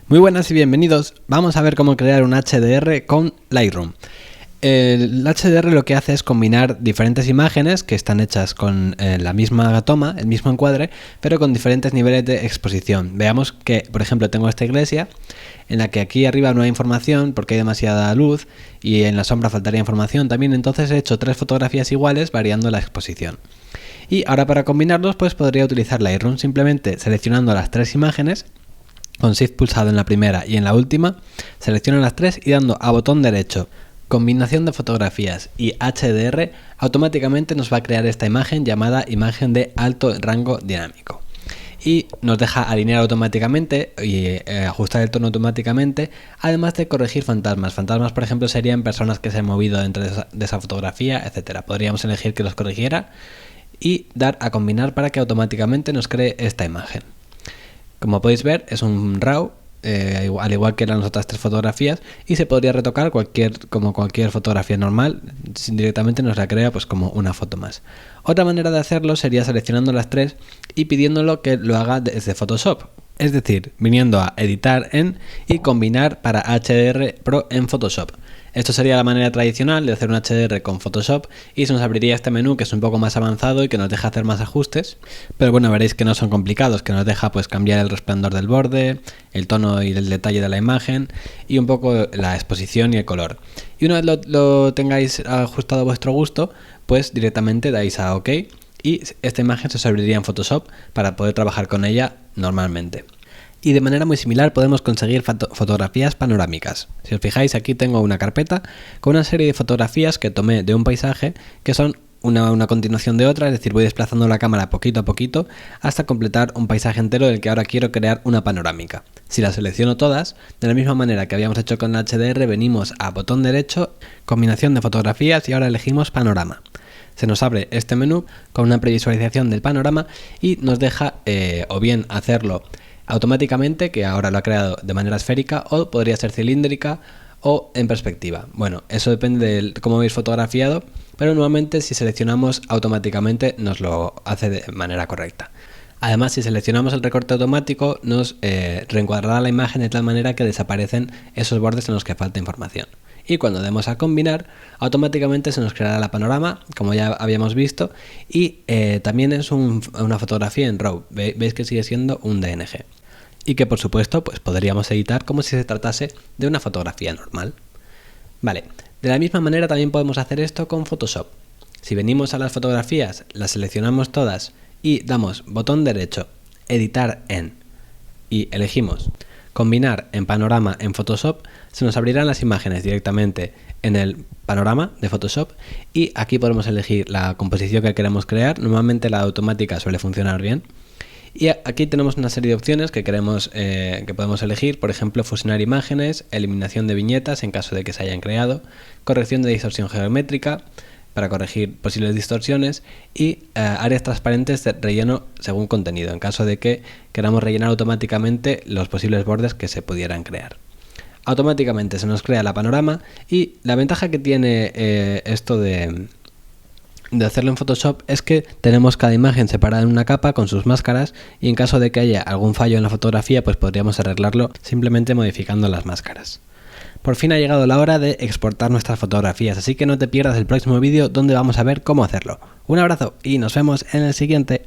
Muy buenas y bienvenidos. Vamos a ver cómo crear un HDR con Lightroom. El HDR lo que hace es combinar diferentes imágenes que están hechas con la misma toma, el mismo encuadre, pero con diferentes niveles de exposición. Veamos que, por ejemplo, tengo esta iglesia en la que aquí arriba no hay información porque hay demasiada luz y en la sombra faltaría información también, entonces he hecho tres fotografías iguales variando la exposición. Y ahora para combinarlos pues podría utilizar Lightroom simplemente seleccionando las tres imágenes con Shift pulsado en la primera y en la última, selecciono las tres y dando a botón derecho combinación de fotografías y HDR, automáticamente nos va a crear esta imagen llamada imagen de alto rango dinámico. Y nos deja alinear automáticamente y ajustar el tono automáticamente, además de corregir fantasmas. Fantasmas, por ejemplo, serían personas que se han movido dentro de esa fotografía, etcétera. Podríamos elegir que los corrigiera y dar a combinar para que automáticamente nos cree esta imagen. Como podéis ver, es un RAW, al igual que las otras tres fotografías, y se podría retocar como cualquier fotografía normal, directamente nos la crea pues como una foto más. Otra manera de hacerlo sería seleccionando las tres y pidiéndolo que lo haga desde Photoshop, es decir, viniendo a editar en y combinar para HDR Pro en Photoshop. Esto sería la manera tradicional de hacer un HDR con Photoshop y se nos abriría este menú que es un poco más avanzado y que nos deja hacer más ajustes, pero bueno, veréis que no son complicados, que nos deja pues cambiar el resplandor del borde, el tono y el detalle de la imagen y un poco la exposición y el color. Y una vez lo tengáis ajustado a vuestro gusto, pues directamente dais a OK y esta imagen se os abriría en Photoshop para poder trabajar con ella normalmente. Y de manera muy similar podemos conseguir fotografías panorámicas. Si os fijáis, aquí tengo una carpeta con una serie de fotografías que tomé de un paisaje que son una continuación de otra, es decir, voy desplazando la cámara poquito a poquito hasta completar un paisaje entero del que ahora quiero crear una panorámica. Si las selecciono todas, de la misma manera que habíamos hecho con el HDR, venimos a botón derecho, combinación de fotografías y ahora elegimos panorama. Se nos abre este menú con una previsualización del panorama y nos deja o bien hacerlo automáticamente, que ahora lo ha creado de manera esférica, o podría ser cilíndrica o en perspectiva. Bueno, eso depende de cómo habéis fotografiado, pero normalmente si seleccionamos automáticamente nos lo hace de manera correcta. Además, si seleccionamos el recorte automático, nos reencuadrará la imagen de tal manera que desaparecen esos bordes en los que falta información. Y cuando demos a combinar, automáticamente se nos creará la panorama, como ya habíamos visto, y también es una fotografía en RAW. Veis que sigue siendo un DNG. Y que por supuesto pues podríamos editar como si se tratase de una fotografía normal. Vale, de la misma manera también podemos hacer esto con Photoshop. Si venimos a las fotografías, las seleccionamos todas y damos botón derecho, editar en, y elegimos combinar en panorama en Photoshop, se nos abrirán las imágenes directamente en el panorama de Photoshop y aquí podemos elegir la composición que queremos crear. Normalmente la automática suele funcionar bien. Y aquí tenemos una serie de opciones que podemos elegir, por ejemplo, fusionar imágenes, eliminación de viñetas en caso de que se hayan creado, corrección de distorsión geométrica para corregir posibles distorsiones y áreas transparentes de relleno según contenido, en caso de que queramos rellenar automáticamente los posibles bordes que se pudieran crear. Automáticamente se nos crea la panorama y la ventaja que tiene esto de hacerlo en Photoshop es que tenemos cada imagen separada en una capa con sus máscaras y en caso de que haya algún fallo en la fotografía pues podríamos arreglarlo simplemente modificando las máscaras. Por fin ha llegado la hora de exportar nuestras fotografías, así que no te pierdas el próximo vídeo donde vamos a ver cómo hacerlo. Un abrazo y nos vemos en el siguiente.